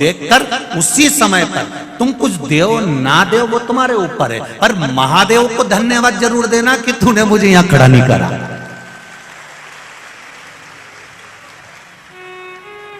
देखकर उसी समय पर तुम कुछ देव ना देव वो तुम्हारे ऊपर है, पर महादेव को धन्यवाद जरूर देना कि तूने मुझे यहां खड़ा नहीं करा।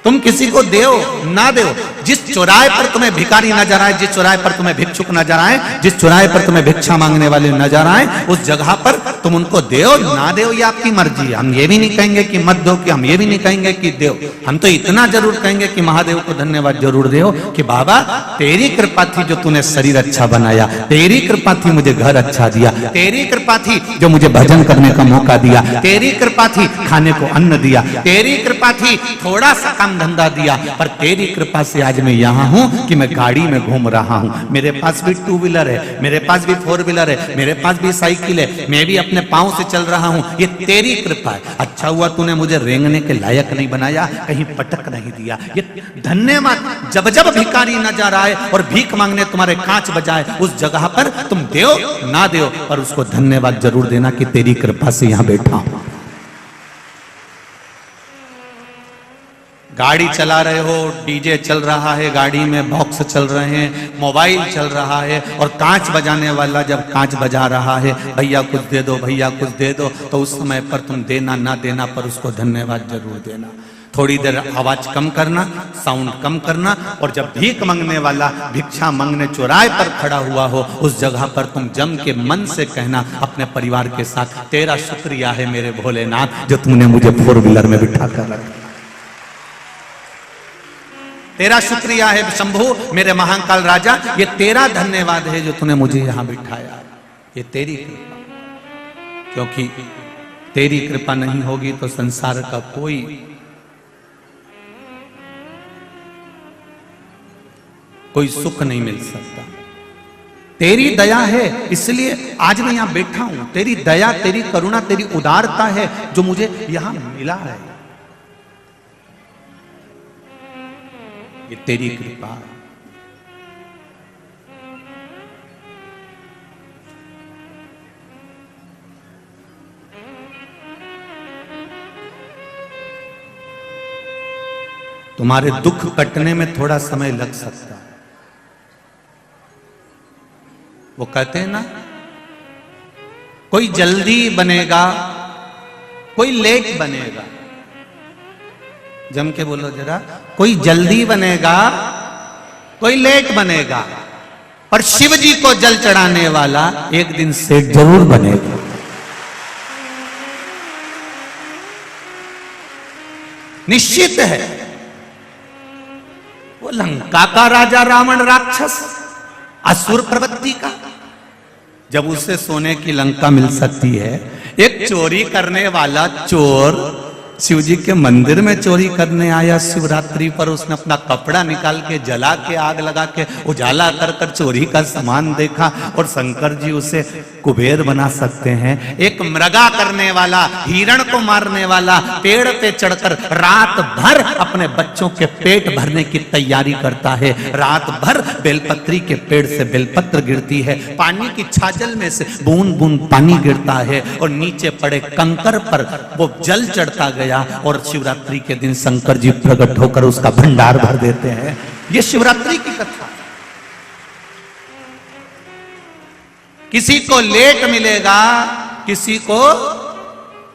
तुम किसी को देव ना देव, जिस चौराहे पर तुम्हें भिखारी नजर आए, जिस चौराहे पर तुम्हें भिक्षुक नजर आए, जिस चौराहे पर तुम्हें भिक्षा मांगने वाले नजर आए, उस जगह पर तुम उनको देव ना देव ये आपकी मर्जी है। हम ये भी नहीं कहेंगे कि मत दो, कि हम ये भी नहीं कहेंगे कि देव। हम तो इतना जरूर कहेंगे कि महादेव को धन्यवाद जरूर देव कि बाबा तेरी कृपा थी जो तूने शरीर अच्छा बनाया, तेरी कृपा थी मुझे घर अच्छा दिया, तेरी कृपा थी जो मुझे भजन करने का मौका दिया, तेरी कृपा थी खाने को अन्न दिया, तेरी कृपा थी थोड़ा सा काम धंधा दिया, पर तेरी कृपा से आज मैं यहाँ हूँ कि मैं गाड़ी में घूम रहा हूँ। मेरे पास भी 2 व्हीलर है, मेरे पास भी 4 व्हीलर है, मेरे पास भी साइकिल है, मैं भी अपने पाँव से चल रहा हूँ। ये तेरी कृपा है। अच्छा हुआ तूने मुझे रेंगने के लायक नहीं बनाया, कहीं पटक नहीं दिया। ये धन्यवाद। जब जब भिखारी नजर आए और भीख मांगने तुम्हारे कांच बजाए, उस जगह पर तुम देव ना देव पर उसको धन्यवाद जरूर देना कि तेरी कृपा से यहाँ बैठा हूं। गाड़ी चला रहे हो, डीजे चल रहा है, गाड़ी में बॉक्स चल रहे हैं, मोबाइल चल रहा है, और कांच बजाने वाला जब कांच बजा रहा है, भैया कुछ दे दो, भैया कुछ दे दो, तो उस समय पर तुम देना ना देना पर उसको धन्यवाद जरूर देना। थोड़ी देर आवाज कम करना, साउंड कम करना, और जब भीख मांगने वाला भिक्षा मांगने चौराहे पर खड़ा हुआ हो, उस जगह पर तुम जम के मन से कहना अपने परिवार के साथ, तेरा शुक्रिया है मेरे भोलेनाथ जो तुमने मुझे 4 व्हीलर में बिठा कर रखा। तेरा शुक्रिया है शंभू मेरे महाकाल राजा, ये तेरा धन्यवाद है जो तूने मुझे यहां बिठाया। ये तेरी कृपा, क्योंकि तेरी कृपा नहीं होगी तो संसार का कोई सुख नहीं मिल सकता। तेरी दया है इसलिए आज मैं यहां बैठा हूं। तेरी दया, तेरी करुणा, तेरी उदारता है जो मुझे यहां मिला है। ये तेरी कृपा। तुम्हारे दुख कटने में थोड़ा समय लग सकता है। वो कहते हैं ना, कोई जल्दी बनेगा, कोई लेट बनेगा। जम के बोलो जरा, कोई जल्दी बनेगा, कोई लेट बनेगा, पर शिव जी को जल चढ़ाने वाला एक दिन सेठ जरूर बनेगा। निश्चित है। वो लंका का राजा रावण राक्षस, असुर प्रवृत्ति का, जब उसे सोने की लंका मिल सकती है, एक चोरी करने वाला चोर शिव जी के मंदिर में चोरी करने आया शिवरात्रि पर, उसने अपना कपड़ा निकाल के जला के आग लगा के उजाला कर कर चोरी का सामान देखा, और शंकर जी उसे कुबेर बना सकते हैं। एक मृगा करने वाला, हिरण को मारने वाला, पेड़ पे चढ़कर रात भर अपने बच्चों के पेट भरने की तैयारी करता है। रात भर बेलपत्री के पेड़ से बेलपत्र गिरती है, पानी की छाजल में से बूंद बूंद पानी गिरता है, और नीचे पड़े कंकर पर वो जल चढ़ता गया, और शिवरात्रि के दिन शंकर जी प्रकट होकर उसका भंडार भर देते हैं। ये शिवरात्रि की कथा। किसी को लेट मिलेगा, किसी को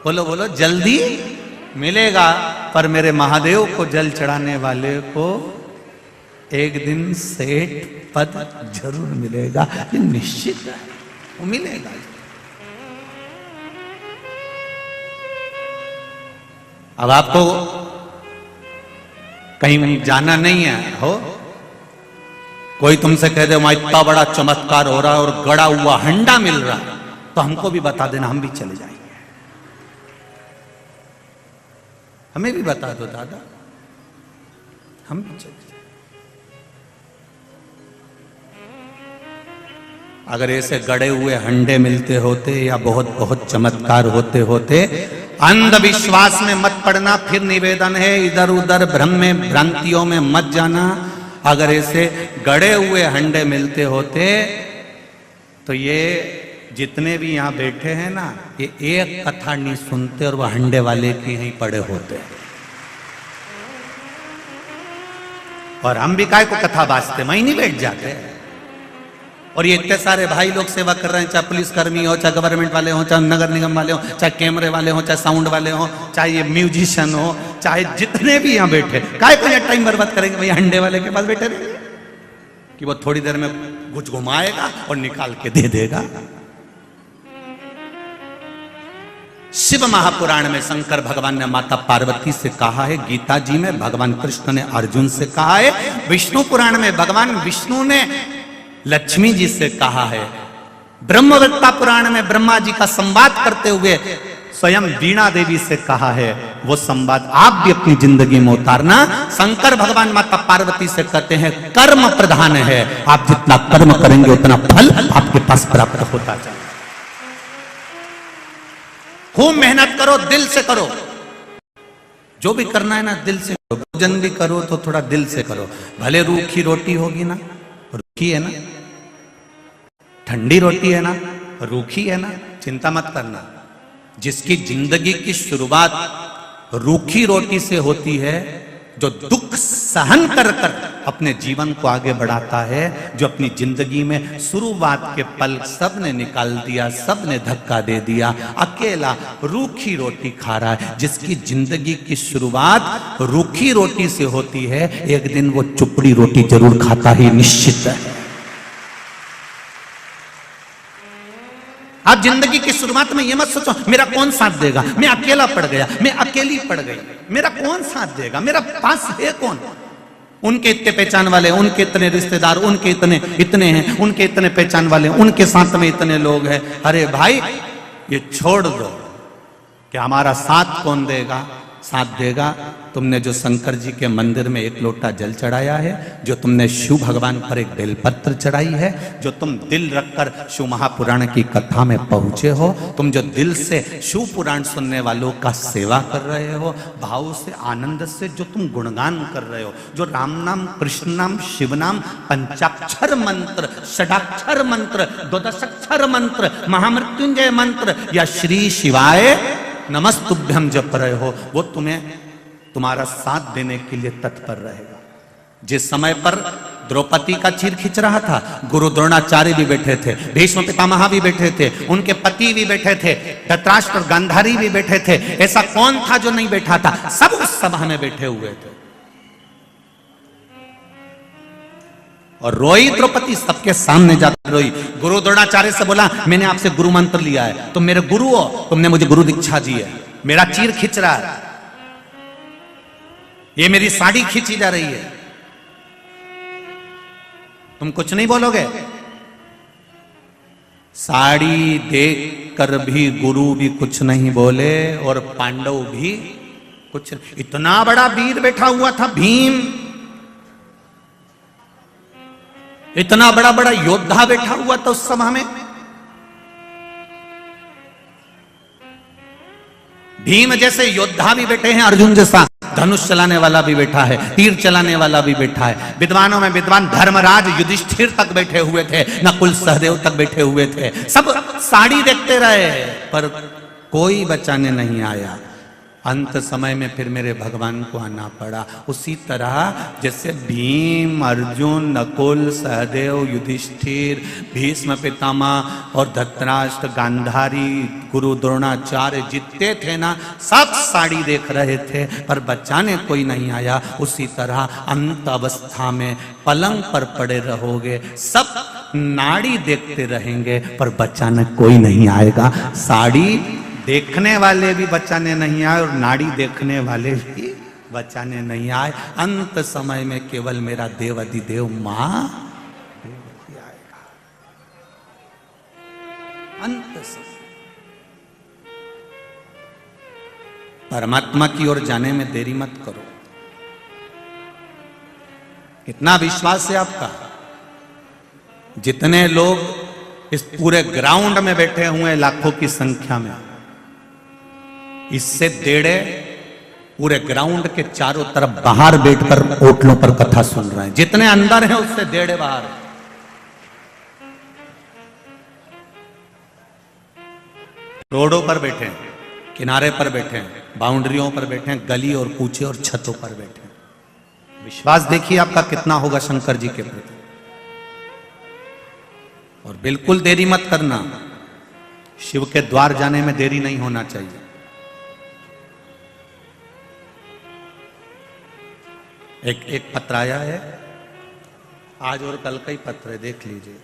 बोलो बोलो जल्दी मिलेगा, पर मेरे महादेव को जल चढ़ाने वाले को एक दिन सेठ पद जरूर मिलेगा। ये निश्चित है, वो मिलेगा। अब आपको कहीं जाना नहीं है, हो कोई तुमसे कह दे वहां इतना बड़ा चमत्कार हो रहा है और गड़ा हुआ हंडा मिल रहा है, तो हमको भी बता देना, हम भी चले जाएंगे। हमें भी बता दो दादा, हम भी चले जाएंगे। अगर ऐसे गड़े हुए हंडे मिलते होते या बहुत बहुत चमत्कार होते होते, अंधविश्वास में मत पड़ना। फिर निवेदन है, इधर उधर भ्रम में भ्रांतियों में मत जाना। अगर ऐसे गड़े हुए हंडे मिलते होते तो ये जितने भी यहां बैठे हैं ना, ये एक कथा नहीं सुनते और वह हंडे वाले के यहीं पड़े होते। और हम भी काय को कथा बाजते, वहीं नहीं बैठ जाते। और ये इतने सारे भाई लोग सेवा कर रहे हैं, चाहे पुलिसकर्मी हो, चाहे गवर्नमेंट वाले हो, चाहे नगर निगम वाले हो, चाहे कैमरे वाले हो, चाहे साउंड वाले हो, चाहे ये म्यूजिशियन हो, चाहे जितने भी यहाँ बैठे, काय को टाइम बर्बाद करेंगे भैया अंडे वाले के पास बैठे रहे कि वो थोड़ी देर में कुछ घुमाएगा और निकाल के दे देगा। शिव महापुराण में शंकर भगवान ने माता पार्वती से कहा है, गीता जी में भगवान कृष्ण ने अर्जुन से कहा है, विष्णु पुराण में भगवान विष्णु ने लक्ष्मी जी से कहा है, ब्रह्मवत्ता पुराण में ब्रह्मा जी का संवाद करते हुए स्वयं वीणा देवी से कहा है। वो संवाद आप भी अपनी जिंदगी में उतारना। शंकर भगवान माता पार्वती से कहते हैं कर्म प्रधान है, आप जितना कर्म करेंगे उतना फल आपके पास प्राप्त होता जाए। खूब मेहनत करो, दिल से करो, जो भी करना है ना दिल से करो। भोजन भी करो तो थोड़ा दिल से करो, भले रूखी रोटी होगी ना, रूखी है ना, ठंडी रोटी है ना, रूखी है ना, चिंता मत करना। जिसकी जिंदगी की शुरुआत रूखी रोटी से होती है, जो दुख सहन कर कर अपने जीवन को आगे बढ़ाता है, जो अपनी जिंदगी में शुरुआत के पल सब ने निकाल दिया, सब ने धक्का दे दिया, अकेला रूखी रोटी खा रहा है। जिसकी जिंदगी की शुरुआत रूखी रोटी से होती है, एक दिन वो चुपड़ी रोटी जरूर खाता ही निश्चित है। आप जिंदगी की शुरुआत में ये मत सोचो मेरा कौन साथ देगा, मैं अकेला पड़ गया, मैं अकेली पड़ गई, मेरा कौन साथ देगा, मेरा पास है कौन। उनके इतने पहचान वाले, उनके इतने रिश्तेदार, उनके इतने हैं, उनके इतने पहचान वाले, उनके साथ में इतने लोग हैं। अरे भाई ये छोड़ दो कि हमारा साथ कौन देगा। साथ देगा तुमने जो शंकर जी के मंदिर में एक लोटा जल चढ़ाया है, जो तुमने शिव भगवान पर एक बेलपत्र चढ़ाई है, जो तुम दिल रखकर शिव महापुराण की कथा में पहुंचे हो, तुम जो दिल से शिव पुराण सुनने वालों का सेवा कर रहे हो, भाव से आनंद से जो तुम गुणगान कर रहे हो, जो राम नाम, कृष्ण नाम, शिव नाम, पंचाक्षर मंत्र, षडाक्षर मंत्र, द्वादशाक्षर मंत्र, महामृत्युंजय मंत्र या श्री शिवाय नमस्तुभ्यम जप रहे हो, वो तुम्हें तुम्हारा साथ देने के लिए तत्पर रहेगा। जिस समय पर द्रौपदी का चीर खींच रहा था, गुरु द्रोणाचार्य भी बैठे थे, भीष्म पितामह भी बैठे थे, उनके पति भी बैठे थे, धृतराष्ट्र और गांधारी भी बैठे थे। ऐसा कौन था जो नहीं बैठा था? सब उस सभा में बैठे हुए थे और रोई द्रौपदी सबके सामने जाकर रोई। गुरु द्रोणाचार्य से बोला मैंने आपसे गुरु मंत्र लिया है, तुम मेरे गुरु हो, तुमने मुझे गुरु दीक्षा दी है, मेरा चीर खींच रहा है, ये मेरी साड़ी खींची जा रही है, तुम कुछ नहीं बोलोगे? साड़ी देख कर भी गुरु भी कुछ नहीं बोले और पांडव भी कुछ। इतना बड़ा वीर बैठा हुआ था भीम, इतना बड़ा बड़ा योद्धा बैठा हुआ था उस सभा में। भीम जैसे योद्धा भी बैठे हैं, अर्जुन जैसा धनुष चलाने वाला भी बैठा है, तीर चलाने वाला भी बैठा है। विद्वानों में विद्वान धर्मराज युधिष्ठिर तक बैठे हुए थे, नकुल सहदेव तक बैठे हुए थे। सब साड़ी देखते रहे पर कोई बचाने नहीं आया। अंत समय में फिर मेरे भगवान को आना पड़ा। उसी तरह जैसे भीम, अर्जुन, नकुल, सहदेव, युधिष्ठिर, भीष्म पितामह और धृतराष्ट्र, गांधारी, गुरु द्रोणाचार्य जितने थे ना, सब साड़ी देख रहे थे पर बचाने कोई नहीं आया। उसी तरह अंत अवस्था में पलंग पर पड़े रहोगे, सब नाड़ी देखते रहेंगे पर बचाने कोई नहीं आएगा। साड़ी देखने वाले भी बचाने नहीं आए और नाड़ी देखने वाले भी बचाने नहीं आए। अंत समय में केवल मेरा देव अधिदेव मां आएगा। अंत समय परमात्मा की ओर जाने में देरी मत करो। कितना विश्वास है आपका? जितने लोग इस पूरे ग्राउंड में बैठे हुए हैं लाखों की संख्या में, इससे डेढ़े पूरे ग्राउंड के चारों तरफ बाहर बैठकर होटलों पर कथा सुन रहे हैं। जितने अंदर हैं उससे डेढ़े बाहर हैं। रोडों पर बैठे हैं, किनारे पर बैठे हैं, बाउंड्रियों पर बैठे हैं, गली और कूचे और छतों पर बैठे हैं। विश्वास देखिए आपका कितना होगा शंकर जी के प्रति। और बिल्कुल देरी मत करना, शिव के द्वार जाने में देरी नहीं होना चाहिए। एक पत्र आया है, आज और कल का ही पत्र है, देख लीजिए।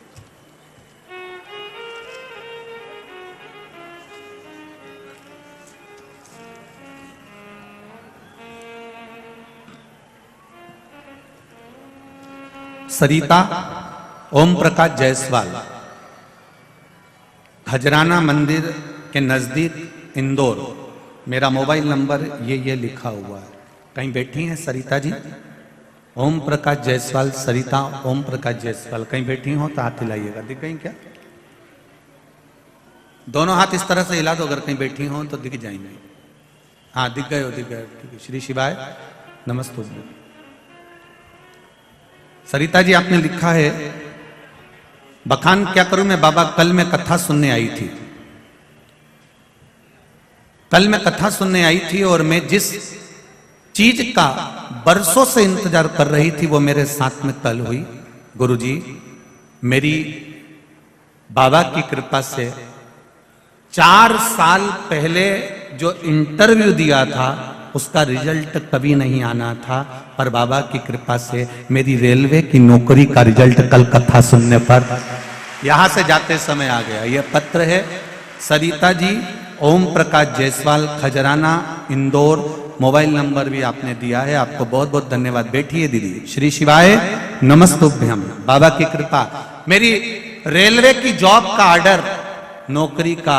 सरिता ओम प्रकाश जायसवाल, खजराना मंदिर के नजदीक इंदौर, मेरा मोबाइल नंबर ये लिखा हुआ है। कहीं बैठी हैं सरिता जी? ओम प्रकाश जायसवाल, सरिता ओम प्रकाश जायसवाल कहीं बैठी हो तो हाथ हिलाइएगा। दिख गई क्या? दोनों हाथ इस तरह से हिला दो, अगर कहीं बैठी हो तो दिख जाएंगे। हाँ दिख गए हो, दिख गए। ठीक है, श्री शिवाय नमस्ते। सरिता जी आपने लिखा है, बखान क्या करूं मैं बाबा, कल मैं कथा सुनने आई थी। कल मैं कथा सुनने आई थी और मैं जिस चीज का बरसों से इंतजार कर रही थी वो मेरे साथ में कल हुई। गुरुजी, मेरी बाबा की कृपा से 4 साल पहले जो इंटरव्यू दिया था उसका रिजल्ट कभी नहीं आना था, पर बाबा की कृपा से मेरी रेलवे की नौकरी का रिजल्ट कल कथा सुनने पर यहां से जाते समय आ गया। यह पत्र है सरिता जी, ओम प्रकाश जायसवाल, खजराना, इंदौर। मोबाइल नंबर भी आपने दिया है, आपको बहुत बहुत धन्यवाद। बैठिए दीदी। श्री शिवाय नमस्तुभ्यम। बाबा की कृपा, मेरी रेलवे की जॉब का ऑर्डर, नौकरी का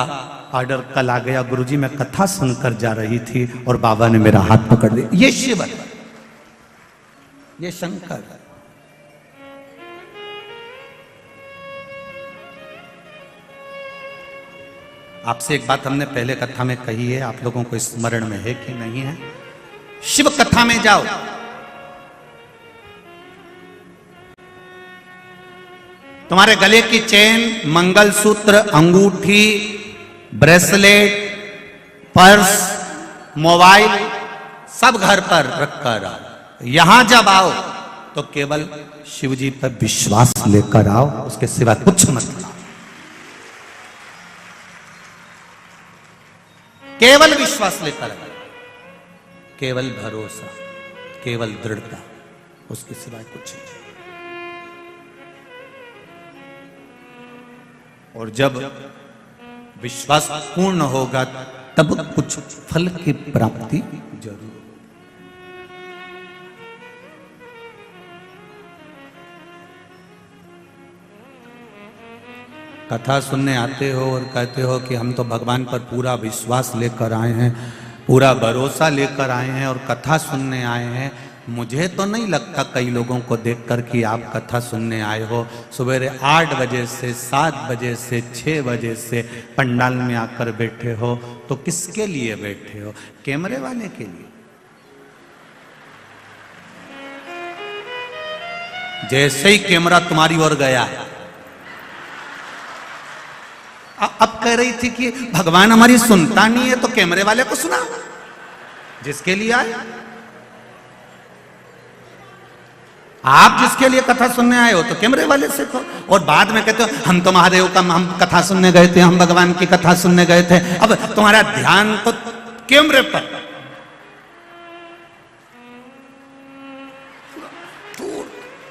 ऑर्डर कल आ गया। गुरुजी मैं कथा सुनकर जा रही थी और बाबा ने मेरा हाथ पकड़ दिया। ये शिव है, ये शंकर है। आपसे एक बात हमने पहले कथा में कही है, आप लोगों को स्मरण में है कि नहीं है? शिव कथा में जाओ, तुम्हारे गले की चेन, मंगलसूत्र, अंगूठी, ब्रेसलेट, पर्स, मोबाइल सब घर पर रखकर आओ। यहां जब आओ तो केवल शिव जी पर विश्वास लेकर आओ, उसके सिवा कुछ मत लाओ। केवल विश्वास लेकर आओ, केवल भरोसा, केवल दृढ़ता, उसके सिवा कुछ नहीं। और जब विश्वास पूर्ण होगा तब कुछ फल की प्राप्ति जरूर। कथा सुनने आते हो और कहते हो कि हम तो भगवान पर पूरा विश्वास लेकर आए हैं, पूरा भरोसा लेकर आए हैं और कथा सुनने आए हैं। मुझे तो नहीं लगता कई लोगों को देखकर कि आप कथा सुनने आए हो। सवेरे 8 बजे से 7 बजे से 6 बजे से पंडाल में आकर बैठे हो, तो किसके लिए बैठे हो? कैमरे वाले के लिए? जैसे ही कैमरा तुम्हारी ओर गया, अब कह रही थी कि भगवान हमारी सुनता नहीं है तो कैमरे वाले को सुना। जिसके लिए आए आप, जिसके लिए कथा सुनने आए हो तो कैमरे वाले से कहो। और बाद में कहते हो हम तो महादेव का, हम कथा सुनने गए थे, हम भगवान की कथा सुनने गए थे। अब तुम्हारा ध्यान तो कैमरे पर।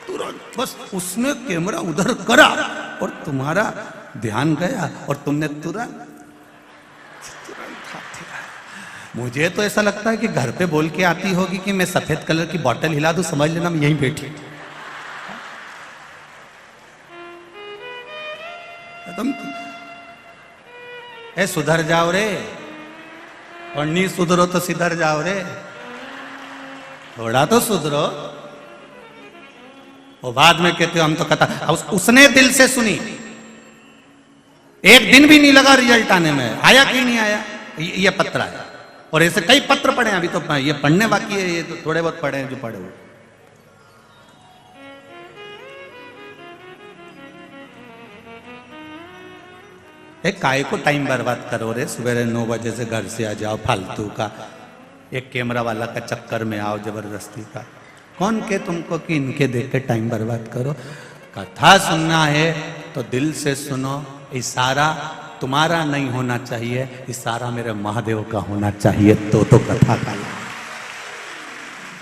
तुरंत बस उसने कैमरा उधर करा और तुम्हारा ध्यान गया और तुमने तुरंत मुझे तो ऐसा लगता है कि घर पे बोल के आती होगी कि मैं सफेद कलर की बोतल हिला दूं, समझ लेना मैं यहीं बैठी। तुम ए सुधर जाओ रे, और नहीं सुधरो तो सिधर जाओ रे, थोड़ा तो सुधरो। और बाद में कहते हो हम तो कथा, उसने दिल से सुनी, एक दिन भी नहीं लगा रिजल्ट आने में। आया कि नहीं आया? ये पत्र आया। और ऐसे कई पत्र पढ़े, अभी तो ये पढ़ने बाकी है, ये तो थोड़े बहुत पढ़े हैं जो पढ़े हुए। एक काय को टाइम बर्बाद करो रे, सवेरे 9 बजे से घर से आ जाओ फालतू का, एक कैमरा वाला का चक्कर में आओ जबरदस्ती का। कौन के तुमको कि इनके देख के टाइम बर्बाद करो। कथा सुनना है तो दिल से सुनो। इशारा तुम्हारा नहीं होना चाहिए, इशारा मेरे महादेव का होना चाहिए, तो कथा का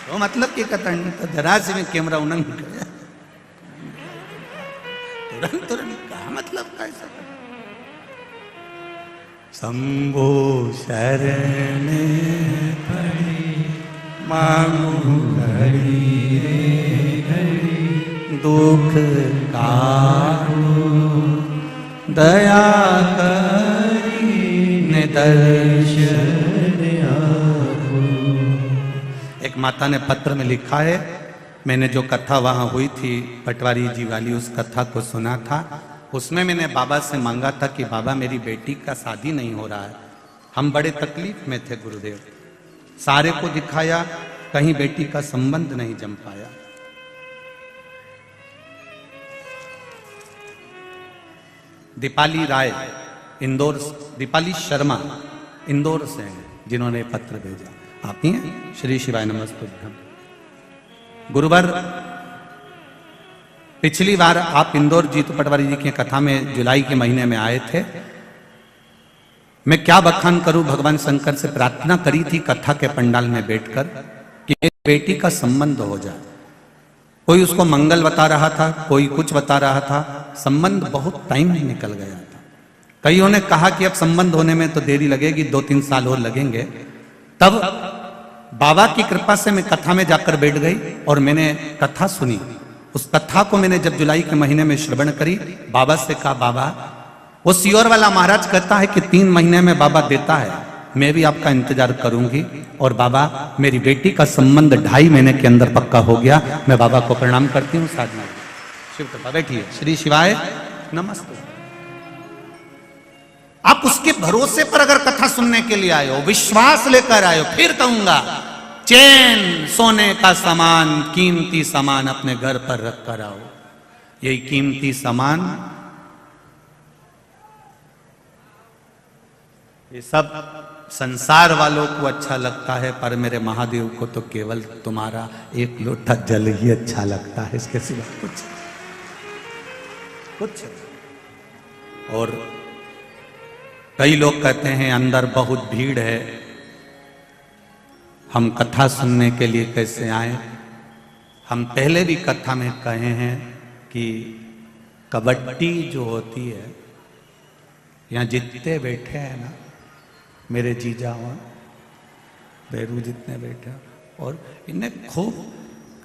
तो मतलब की कथा नहीं तो जरा से में कैमरा उन्नंग गया तुरंत कहा मतलब कैसा। शंभो शरण पड़ी मांगू घड़ी रे घड़ी दुख काटो दया करी दर्शन आपो। एक माता ने पत्र में लिखा है, मैंने जो कथा वहां हुई थी पटवारी जी वाली उस कथा को सुना था, उसमें मैंने बाबा से मांगा था कि बाबा मेरी बेटी का शादी नहीं हो रहा है, हम बड़े तकलीफ में थे गुरुदेव, सारे को दिखाया कहीं बेटी का संबंध नहीं जम पाया। दीपाली राय इंदौर, दीपाली शर्मा इंदौर से हैं जिन्होंने पत्र भेजा, आप ही हैं? श्री शिवाय नमस्तुभ्यम। गुरुवर पिछली बार आप इंदौर जीतू पटवारी जी की कथा में जुलाई के महीने में आए थे। मैं क्या बखान करूं, भगवान शंकर से प्रार्थना करी थी कथा के पंडाल में बैठकर कि बेटी का संबंध हो जाए। कोई उसको मंगल बता रहा था, कोई कुछ बता रहा था, संबंध बहुत टाइम निकल गया था। कईयों ने कहा कि अब संबंध होने में तो देरी लगेगी, 2-3 साल और लगेंगे। तब बाबा की कृपा से मैं कथा में जाकर बैठ गई और मैंने कथा सुनी। उस कथा को मैंने जब जुलाई के महीने में श्रवण करी, बाबा से कहा बाबा, वो सियोर वाला महाराज कहता है कि 3 महीने में बाबा देता है, मैं भी आपका इंतजार करूंगी। और बाबा मेरी बेटी का संबंध 2.5 महीने के अंदर पक्का हो गया। मैं बाबा को प्रणाम करती हूँ। साधना शिव कृपा, बैठिए। श्री शिवाय नमस्ते। आप उसके भरोसे पर अगर कथा सुनने के लिए आए हो, विश्वास लेकर आए हो, फिर कहूंगा चैन सोने का सामान, कीमती सामान अपने घर पर रख कर आओ। यही कीमती सामान, ये सब संसार वालों को अच्छा लगता है, पर मेरे महादेव को तो केवल तुम्हारा 1 लोटा जल ही अच्छा लगता है, इसके सिवा कुछ। और कई लोग कहते हैं अंदर बहुत भीड़ है, हम कथा सुनने के लिए कैसे आए। हम पहले भी कथा में कहे हैं कि कबड्डी जो होती है, यहाँ जितने बैठे हैं ना, मेरे जीजा और बैरू जितने बैठे, और इन्हें खूब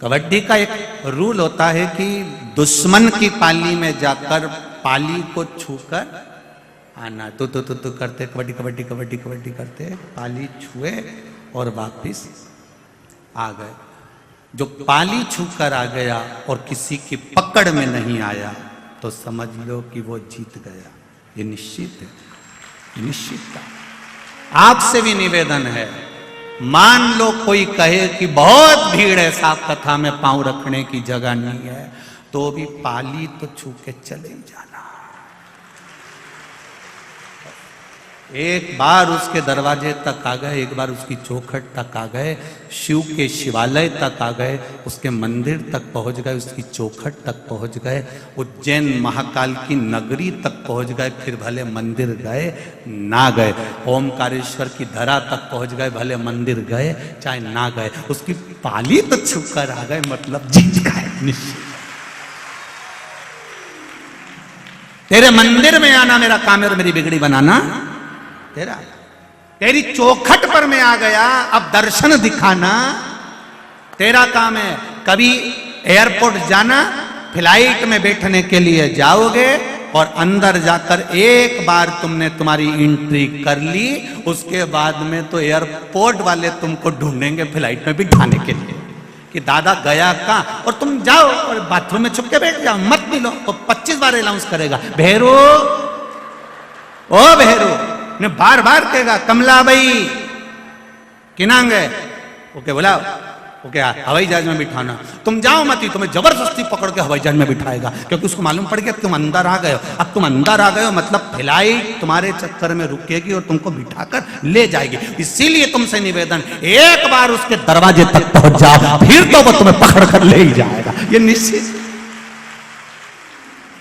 कबड्डी का एक रूल होता है कि दुश्मन की पाली में जाकर पाली को छूकर आना। तो करते कबड्डी कबड्डी कबड्डी कबड्डी करते, पाली छुए और वापिस आ गए। जो पाली छूकर आ गया और किसी की पकड़ में नहीं आया तो समझ लो कि वो जीत गया। ये निश्चित है, निश्चित था। आपसे भी निवेदन है, मान लो कोई कहे कि बहुत भीड़ है, साफ कथा में पांव रखने की जगह नहीं है, तो भी पाली तो छू के चले जाना। एक बार उसके दरवाजे तक आ गए, एक बार उसकी चौखट तक आ गए, शिव के शिवालय तक आ गए, उसके मंदिर तक पहुंच गए, उसकी चौखट तक पहुंच गए, उज्जैन महाकाल की नगरी तक पहुंच गए, फिर भले मंदिर गए ना गए, ओमकारेश्वर की धरा तक पहुंच गए, भले मंदिर गए चाहे ना गए, उसकी पाली तो छुपकर आ गए, मतलब जीत गए निश्चित। तेरे मंदिर में आना मेरा काम है और मेरी बिगड़ी बनाना तेरा। तेरी चौखट पर मैं आ गया, अब दर्शन दिखाना तेरा काम है। कभी एयरपोर्ट जाना, फ्लाइट में बैठने के लिए जाओगे और अंदर जाकर एक बार तुमने तुम्हारी एंट्री कर ली, उसके बाद में तो एयरपोर्ट वाले तुमको ढूंढेंगे फ्लाइट में बिठाने के लिए कि दादा गया कहाँ, और तुम जाओ और बाथरूम में छुप के बैठ जाओ, मत मिलो, और 25 बार अनाउंस करेगा, भैरू ओ भैरू, ने बार बार कहेगा कमला भाई किनांग है, ओके बुलाओ, वो क्या हवाई जहाज में बिठाना, तुम जाओ मत, ही तुम्हें जबरदस्ती पकड़ के हवाई जहाज में बिठाएगा, क्योंकि उसको मालूम पड़ गया तुम अंदर आ गए हो। अब तुम अंदर आ गए हो मतलब फ्लाइट तुम्हारे चक्कर में रुकेगी और तुमको बिठाकर ले जाएगी। इसीलिए तुमसे निवेदन, एक बार उसके दरवाजे तक पहुंच जाओ, फिर तो वो तुम्हें पकड़ कर ले ही जाएगा, ये निश्चित।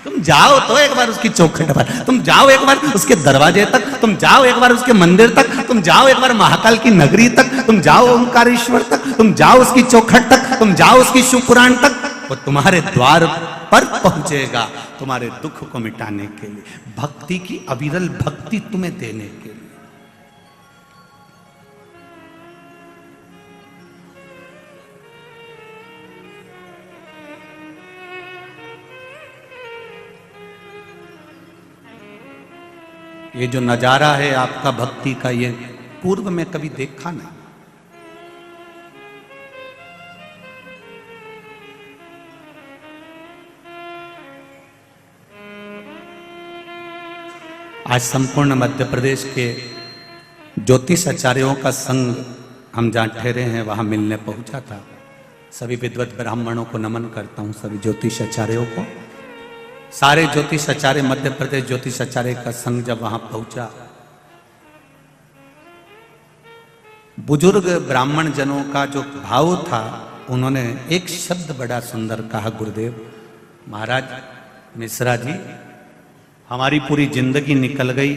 तुम जाओ तो एक बार उसकी चौखट पर, तुम जाओ एक बार उसके दरवाजे तक, तुम जाओ एक बार उसके मंदिर तक, तुम जाओ एक बार महाकाल की नगरी तक, तुम जाओ ओंकारेश्वर तक, तुम जाओ उसकी चौखट तक, तुम जाओ उसकी शिव पुराण तक, वो तुम्हारे द्वार पर पहुंचेगा तुम्हारे दुख को मिटाने के लिए, भक्ति की अविरल भक्ति तुम्हें देने के लिए। ये जो नजारा है आपका भक्ति का, ये पूर्व में कभी देखा नहीं। आज संपूर्ण मध्य प्रदेश के ज्योतिष आचार्यों का संघ हम जहाँ ठहरे हैं वहां मिलने पहुंचा था। सभी विद्वत ब्राह्मणों को नमन करता हूं, सभी ज्योतिष आचार्यों को। सारे ज्योतिष आचार्य, मध्य प्रदेश ज्योतिष आचार्य का संघ जब वहां पहुंचा, बुजुर्ग ब्राह्मण जनों का जो भाव था, उन्होंने एक शब्द बड़ा सुंदर कहा, गुरुदेव महाराज मिश्रा जी, हमारी पूरी जिंदगी निकल गई,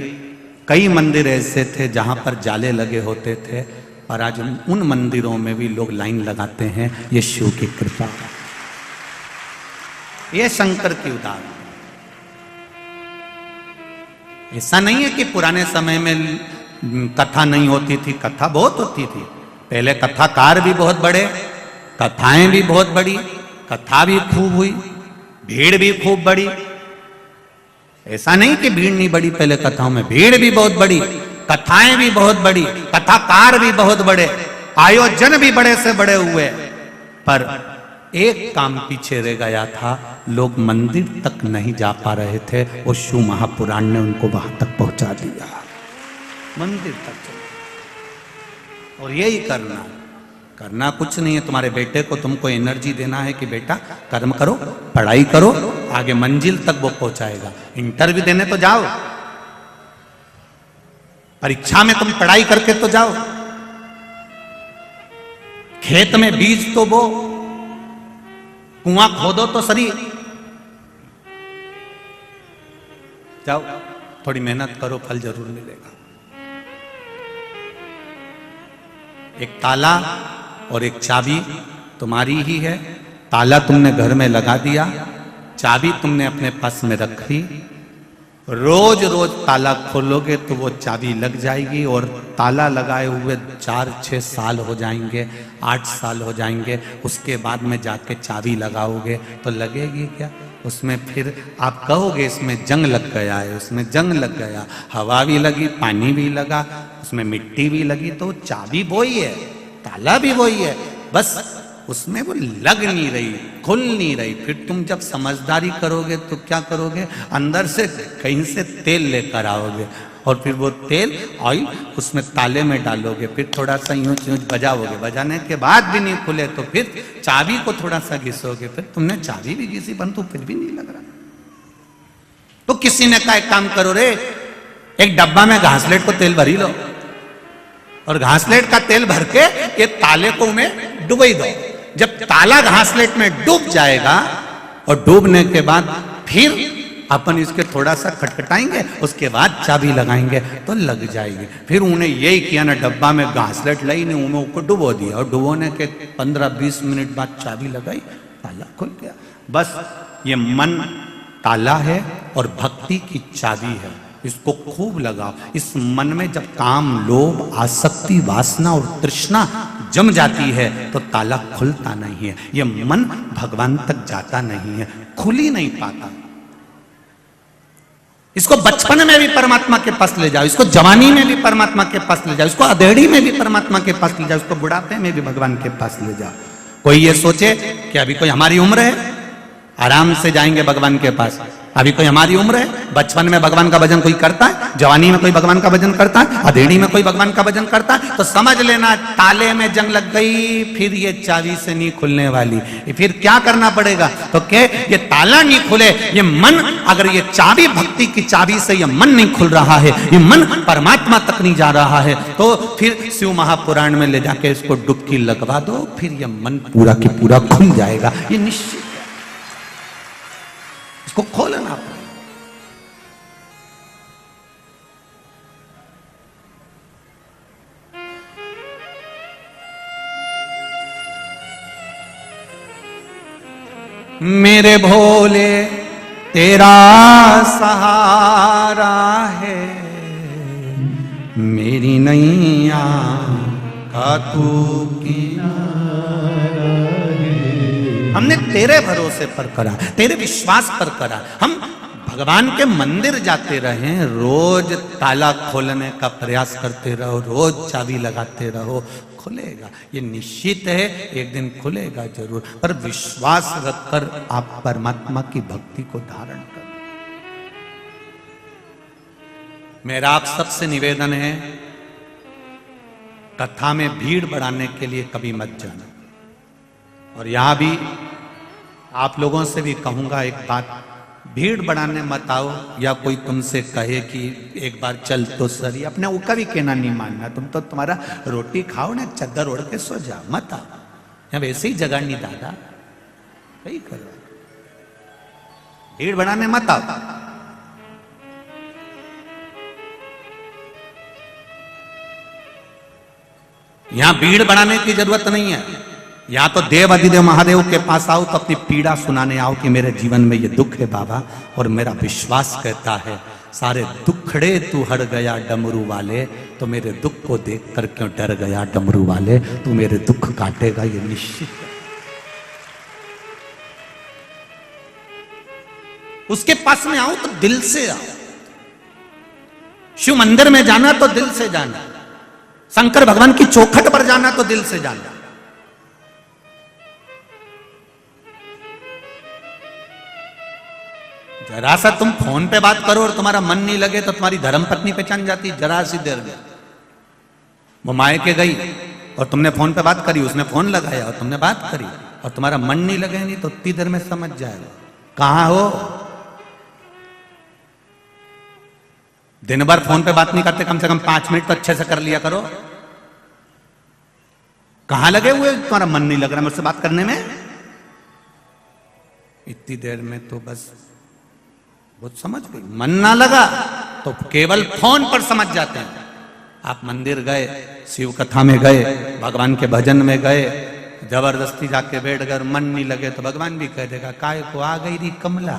कई मंदिर ऐसे थे जहां पर जाले लगे होते थे, पर आज उन मंदिरों में भी लोग लाइन लगाते हैं, ये शिव की कृपा, ये शंकर की उदाहरण। ऐसा नहीं है कि पुराने समय में कथा नहीं होती थी, कथा बहुत होती थी। पहले कथाकार भी बहुत बड़े, कथाएं भी बहुत बड़ी, कथा भी खूब हुई, भीड़ भी खूब बड़ी। ऐसा नहीं कि भीड़ नहीं बड़ी, पहले कथाओं में भीड़ भी बहुत बड़ी, कथाएं भी बहुत बड़ी, कथाकार भी बहुत बड़े, आयोजन भी बड़े से बड़े हुए, पर एक काम पीछे रह गया था, लोग मंदिर तक नहीं जा पा रहे थे, वो शिव महापुराण ने उनको वहां तक पहुंचा दिया, मंदिर तक चलो। और यही करना कुछ नहीं है। तुम्हारे बेटे को तुमको एनर्जी देना है कि बेटा कर्म करो, पढ़ाई करो, आगे मंजिल तक वो पहुंचाएगा। इंटरव्यू देने तो जाओ, परीक्षा में तुम पढ़ाई करके तो जाओ, खेत में बीज तो बो, कुआं खोदो तो सही, जाओ थोड़ी मेहनत करो, फल जरूर मिलेगा। एक ताला और एक चाबी तुम्हारी ही है। ताला तुमने घर में लगा दिया, चाबी तुमने अपने पास में रखी, रोज रोज ताला खोलोगे तो वो चाबी लग जाएगी, और ताला लगाए हुए 4-6 साल हो जाएंगे, 8 साल हो जाएंगे, उसके बाद में जाके चाबी लगाओगे तो लगेगी क्या? उसमें फिर आप कहोगे इसमें जंग लग गया है, उसमें जंग लग गया, हवा भी लगी, पानी भी लगा, उसमें मिट्टी भी लगी, तो चाबी वही है, ताला भी वही है, बस उसमें वो लग नहीं रही, खुल नहीं रही। फिर तुम जब समझदारी करोगे तो क्या करोगे, अंदर से कहीं से तेल लेकर आओगे, और फिर वो तेल ऑयल उसमें ताले में डालोगे, फिर थोड़ा सा यूं यूं बजाओगे, बजाने के बाद भी नहीं खुले तो फिर चाबी को थोड़ा सा घिसोगे, फिर तुमने चाबी भी घिसी परंतु फिर भी नहीं लग रहा। तो किसी ने कहा एक काम करो रे, एक डब्बा में घासलेट को तेल भरी लो, और घासलेट का तेल भर के ये ताले को में डुबई दो। जब ताला घासलेट में डूब जाएगा, और डूबने के बाद फिर अपन इसके थोड़ा सा खटखटाएंगे, उसके बाद चाबी लगाएंगे तो लग जाएगी। फिर उन्हें यही किया ना, डब्बा में घासलेट लाई नहीं, उन्हें ऊपर डुबो दिया, और डुबोने के 15-20 मिनट बाद चाबी लगाई, ताला खुल गया। बस ये मन ताला है और भक्ति की चाबी है, इसको खूब लगाओ। इस मन में जब काम, लोभ, आसक्ति, वासना और तृष्णा जम जाती है तो ताला खुलता नहीं है, ये मन भगवान तक जाता नहीं है, खुल ही नहीं पाता। इसको बचपन में भी परमात्मा के पास ले जाओ, इसको जवानी में भी परमात्मा के पास ले जाओ, इसको अधेड़ी में भी परमात्मा के पास ले जाओ, इसको बुढ़ापे में भी भगवान के पास ले जाओ। कोई ये सोचे कि अभी कोई हमारी उम्र है, आराम से जाएंगे भगवान के पास, अभी कोई हमारी उम्र है, बचपन में भगवान का भजन कोई करता है, जवानी में कोई भगवान का भजन करता है, अधेड़ी में कोई भगवान का भजन करता है, तो समझ लेना ताले में जंग लग गई, फिर ये चाबी से नहीं खुलने वाली। फिर क्या करना पड़ेगा? तो क्या ये ताला नहीं खुले, ये मन, अगर ये चाबी भक्ति की चाबी से ये मन नहीं खुल रहा है, ये मन परमात्मा तक नहीं जा रहा है, तो फिर शिव महापुराण में ले जाके इसको डुबकी लगवा दो, फिर ये मन पूरा की पूरा खुल जाएगा। ये निश्चित है, इसको खोलना पड़ेगा। मेरे भोले तेरा सहारा है, मेरी नैया का तू किनारा है। हमने तेरे भरोसे पर करा, तेरे विश्वास पर करा। हम भगवान के मंदिर जाते रहे, रोज ताला खोलने का प्रयास करते रहो, रोज चाबी लगाते रहो, खुलेगा। ये निश्चित है, एक दिन खुलेगा जरूर। पर विश्वास रखकर आप परमात्मा की भक्ति को धारण करें। मेरा आप सबसे निवेदन है, कथा में भीड़ बढ़ाने के लिए कभी मत जाना। और यहां भी आप लोगों से भी कहूंगा एक बात, भीड़ बढ़ाने मत आओ, या कोई तुमसे कहे कि एक बार चल तो सही, अपने ऊका भी कहना नहीं मानना। तुम तो तुम्हारा रोटी खाओ ना, चद्दर ओढ़ के सो जाओ, मत आओ। या वैसे ही जगह नहीं दादा, सही करो, भीड़ बढ़ाने मत आओ। यहां भीड़ बढ़ाने की जरूरत नहीं है। या तो देव अधिदेव महादेव के पास आओ, तो अपनी पीड़ा सुनाने आओ कि मेरे जीवन में ये दुख है बाबा, और मेरा विश्वास कहता है सारे दुखड़े तू हर गया डमरू वाले, तो मेरे दुख को देख कर क्यों डर गया डमरू वाले, तू मेरे दुख काटेगा ये निश्चित है। उसके पास में आओ तो दिल से आओ। शिव मंदिर में जाना तो दिल से जाना, शंकर भगवान की चौखट पर जाना तो दिल से जाना। जरा सा तुम फोन पे बात करो और तुम्हारा मन नहीं लगे तो तुम्हारी धर्मपत्नी पहचान जाती, जरा सी देर में। वो मायके गई और तुमने फोन पे बात करी, उसने फोन लगाया और तुमने बात करी, और तुम्हारा मन नहीं लगे नहीं तो उतनी देर में समझ जाएगा कहां हो। दिन भर फोन पे बात नहीं करते, कम से कम 5 मिनट तो अच्छे से कर लिया करो। कहां लगे हुए, तुम्हारा मन नहीं लग रहा मुझसे बात करने में, इतनी देर में तो बस बहुत समझ गई। मन ना लगा तो केवल फोन पर समझ जाते हैं। आप मंदिर गए, शिव कथा में गए, भगवान के भजन में गए, जबरदस्ती जाके बैठ गए, मन नहीं लगे तो भगवान भी कह देगा काय को आ गई री कमला,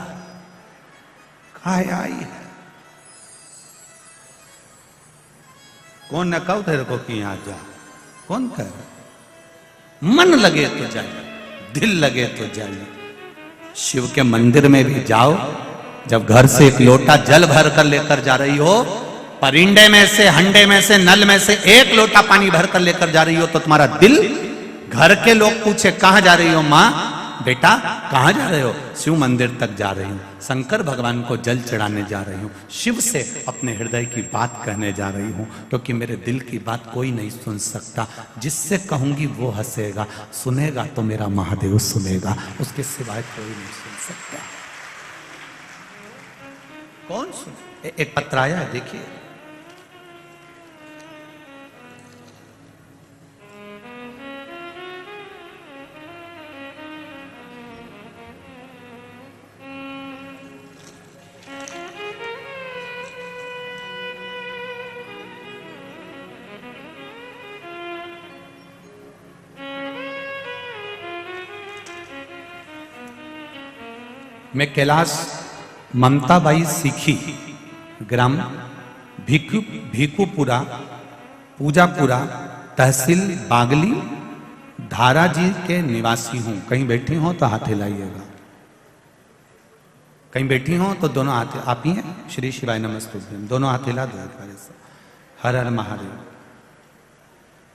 काय आई है। कौन न कहो तेरे को कि यहां जा, कौन कह। मन लगे तो जाइए, दिल लगे तो जाइए। शिव के मंदिर में भी जाओ, जब घर से एक लोटा जल भर कर लेकर जा रही हो, परिंडे में से, हंडे में से, नल में से एक लोटा पानी भर कर लेकर जा रही हो, तो तुम्हारा दिल, घर के लोग पूछे कहां जा रही हो मां, बेटा कहां जा रहे हो, शिव मंदिर तक जा रही हूं, शंकर भगवान को जल चढ़ाने जा रही हूं, शिव से अपने हृदय की बात कहने जा रही हूं, क्योंकि मेरे दिल की बात कोई नहीं सुन सकता। जिससे कहूंगी वो हंसेगा, सुनेगा तो मेरा महादेव सुनेगा, उसके सिवाय कोई नहीं सुन सकता। कौन सुन। एक पत्र आया है, देखिए। मैं कैलाश ममताबाई सीखी, ग्राम भीकुपुरा, पूजापुरा, तहसील बागली, धारा जी के निवासी हूं। कहीं बैठी हो तो हाथ हिलाइएगा, कहीं बैठी हो तो दोनों हाथ। आप ही हैं? श्री शिवाय नमस्तुभ्यम, दोनों हाथ हिला दो एक बार से। हर हर महादेव।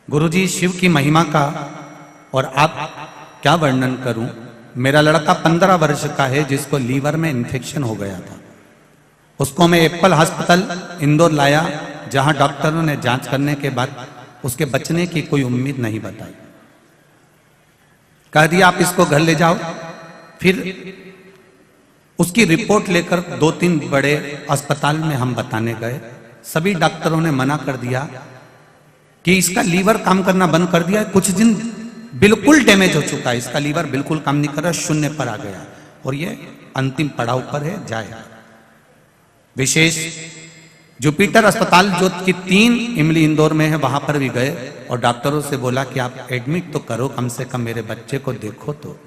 गुरुजी शिव की महिमा का और आप क्या वर्णन करूं, मेरा लड़का 15 वर्ष का है जिसको लीवर में इन्फेक्शन हो गया था। उसको मैं एप्पल हॉस्पिटल इंदौर लाया, जहां डॉक्टरों ने जांच करने के बाद उसके बचने की कोई उम्मीद नहीं बताई। कह दिया आप इसको घर ले जाओ। फिर उसकी रिपोर्ट लेकर 2-3 बड़े अस्पताल में हम बताने गए। सभी डॉक्टरों ने मना कर दिया कि इसका लीवर काम करना बंद कर दिया है, कुछ दिन बिल्कुल डैमेज हो चुका है, इसका लीवर बिल्कुल काम नहीं कर रहा, शून्य पर आ गया और ये अंतिम पड़ाव पर है, जाएगा। विशेष जुपिटर अस्पताल जो कि 3 इमली इंदौर में है, वहां पर भी गए और डॉक्टरों से बोला कि आप एडमिट तो करो, कम से कम मेरे बच्चे को देखो। तो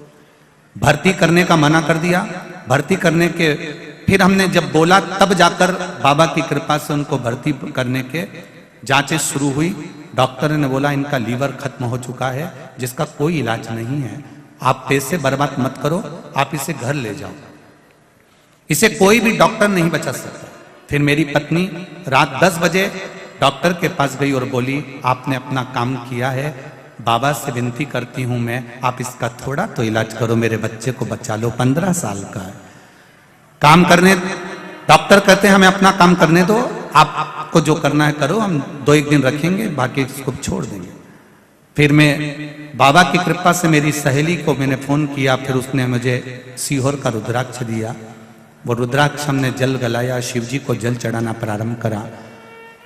भर्ती करने का मना कर दिया। भर्ती करने के फिर हमने जब बोला तब जाकर बाबा की कृपा से उनको भर्ती करने के जांचें शुरू हुई। डॉक्टर ने बोला इनका लीवर खत्म हो चुका है, जिसका कोई इलाज नहीं है, आप पैसे बर्बाद मत करो, आप इसे घर ले जाओ, इसे कोई भी डॉक्टर नहीं बचा सकता। फिर मेरी पत्नी रात 10 बजे डॉक्टर के पास गई और बोली आपने अपना काम किया है, बाबा से विनती करती हूं मैं, आप इसका थोड़ा तो इलाज करो, मेरे बच्चे को बचा लो, 15 साल का है। काम करने डॉक्टर कहते हैं हमें अपना काम करने दो, आपको जो करना है करो, हम 2-1 दिन रखेंगे, बाकी इसको छोड़ देंगे। फिर मैं बाबा की कृपा से मेरी सहेली को मैंने फोन किया, फिर उसने मुझे सीहोर का रुद्राक्ष दिया। वो रुद्राक्ष हमने जल गलाया, शिव जी को जल चढ़ाना प्रारंभ करा।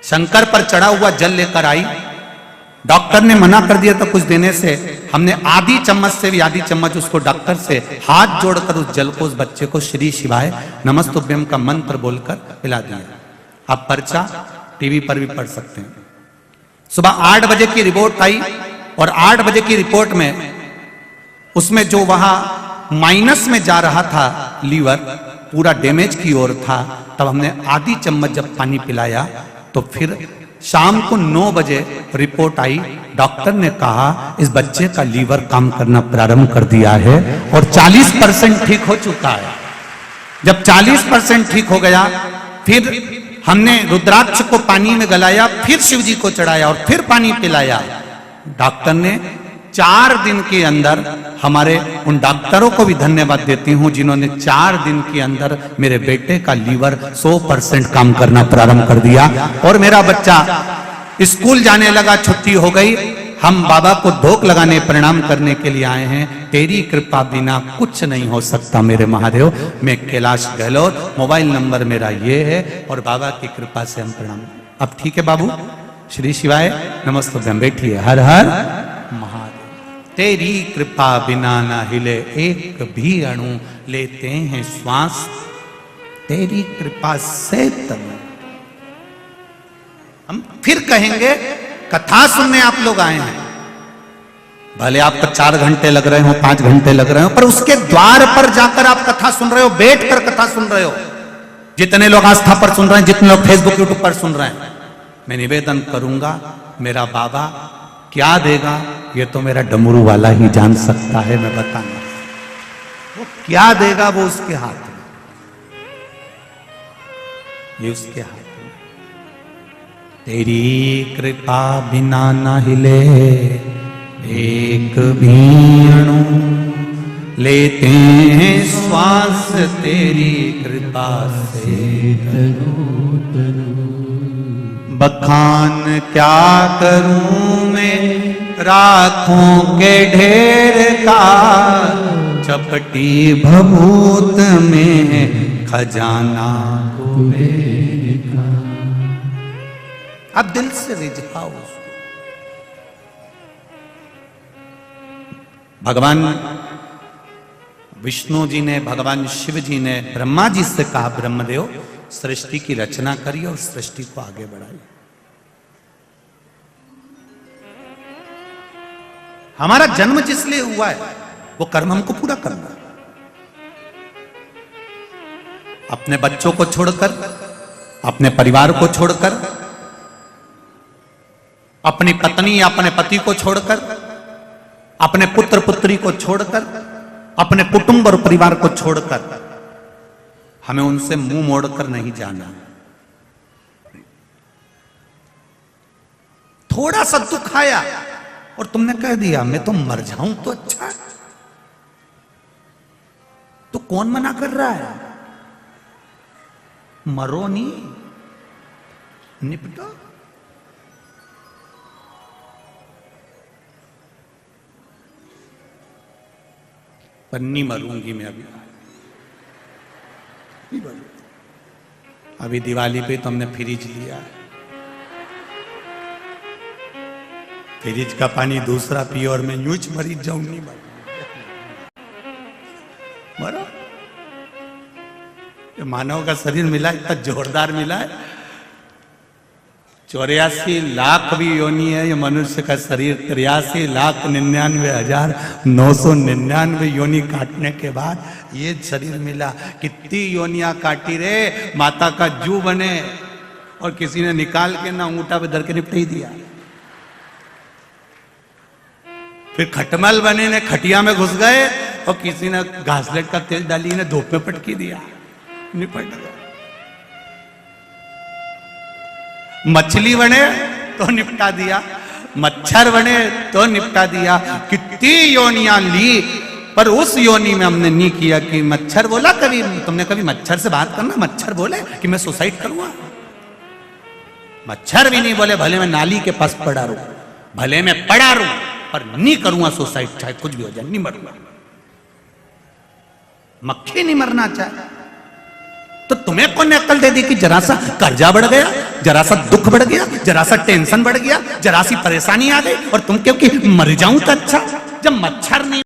शंकर पर चढ़ा हुआ जल लेकर आई। डॉक्टर ने मना कर दिया था कुछ देने से, हमने आधी चम्मच से भी आधी चम्मच उसको डॉक्टर से हाथ जोड़कर उस जल को उस बच्चे को श्री शिवाय नमस्तुभ्यम का मंत्र बोलकर पिला दिया। आप पर्चा टीवी पर भी पढ़ सकते हैं। सुबह 8 बजे की रिपोर्ट आई और 8 बजे की रिपोर्ट में उसमें जो वहां माइनस में जा रहा था लीवर, पूरा डैमेज की ओर था। तब हमने आधी चम्मच जब पानी पिलाया तो फिर शाम को 9 बजे रिपोर्ट आई। डॉक्टर ने कहा इस बच्चे का लीवर काम करना प्रारंभ कर दिया है और 40% ठीक हो चुका है। जब 40% ठीक हो गया, फिर हमने रुद्राक्ष को पानी में गलाया, फिर शिव जी को चढ़ाया और फिर पानी पिलाया। डॉक्टर ने 4 दिन के अंदर, हमारे उन डॉक्टरों को भी धन्यवाद देती हूं जिन्होंने 4 दिन के अंदर मेरे बेटे का लीवर 100% काम करना प्रारंभ कर दिया और मेरा बच्चा स्कूल जाने लगा, छुट्टी हो गई। हम बाबा को धोख लगाने, प्रणाम करने के लिए आए हैं। तेरी कृपा बिना कुछ नहीं हो सकता मेरे महादेव। मैं कैलाश गहलोत, मोबाइल नंबर मेरा ये है और बाबा की कृपा से हम प्रणाम। अब ठीक है बाबू, श्री शिवाय नमस्तुभ्यम। बैठिए। हर हर महादेव। तेरी कृपा बिना न हिले एक भी अणु, लेते हैं श्वास तेरी कृपा से तनु। हम फिर कहेंगे कथा सुनने आप लोग आए हैं, भले आपको 4 घंटे लग रहे हो, 5 घंटे लग रहे हो, पर उसके द्वार पर जाकर आप कथा सुन रहे हो, बैठकर कथा सुन रहे हो। जितने लोग आस्था पर सुन रहे हैं, जितने लोग फेसबुक यूट्यूब पर सुन रहे हैं, मैं निवेदन करूंगा मेरा बाबा क्या देगा ये तो मेरा डमरू वाला ही जान सकता है। मैं बताऊंगा वो क्या देगा, वो उसके हाथ में, ये उसके हाथ में। तेरी कृपा बिना न हिले एक भी अणु, लेते हैं श्वास तेरी कृपा से तनु। बखान क्या करूं मैं राखों के ढेर का, चपटी भभूत में खजाना कुबेर का। अब दिल से रिझाओ उसको। भगवान विष्णु जी ने, भगवान शिव जी ने ब्रह्मा जी से कहा ब्रह्मदेव सृष्टि की रचना करिए और सृष्टि को आगे बढ़ाइए। हमारा जन्म जिस लिए हुआ है वो कर्म हमको पूरा करना है। अपने बच्चों को छोड़कर, अपने परिवार को छोड़कर, अपनी पत्नी या अपने पति को छोड़कर, अपने पुत्र पुत्री को छोड़कर, अपने कुटुंब और परिवार को छोड़कर हमें उनसे मुंह मोड़कर नहीं जाना। थोड़ा सा दुख आया और तुमने कह दिया मैं तो मर जाऊं तो अच्छा है, कौन मना कर रहा है? मरो नहीं, निपटो। पर नहीं मरूंगी मैं अभी दिवाली पे तो हमने फ्रिज लिया है, फ्रिज का पानी दूसरा पिए और मैं यूं ही मरी जाऊं, नहीं मरो। मानव का शरीर मिला इतना जोरदार मिला है, 84 लाख भी योनि है ये मनुष्य का शरीर, 83,99,999 योनि काटने के बाद ये शरीर मिला। कितनी योनियां काटी रे, माता का जू बने और किसी ने निकाल के ना अंगूठा पे धर के निपट ही दिया। फिर खटमल बने ने खटिया में घुस गए और किसी ने घासलेट का तेल डाली ने धूप में पटकी दिया, निपट गया। मछली बने तो निपटा दिया, मच्छर बने तो निपटा दिया। कितनी योनियां ली, पर उस योनि में हमने नहीं किया कि मच्छर बोला। कभी तुमने कभी मच्छर से बात करना, मच्छर बोले कि मैं सुसाइड करूंगा? मच्छर भी नहीं बोले भले मैं नाली के पास पड़ा रहूं, भले मैं पड़ा रहूं, पर नहीं करूंगा सुसाइड, चाहे कुछ भी हो जाए, नहीं मरूंगा। मक्खी नहीं मरना चाहे तो तुम्हें कौन ने अक्ल दे दी कि जरा सा कर्जा बढ़ गया, जरा सा दुख बढ़ गया, जरा सा टेंशन बढ़ गया, जरा सी परेशानी आ गई और तुम क्योंकि मर जाऊं तो अच्छा। जब मच्छर नहीं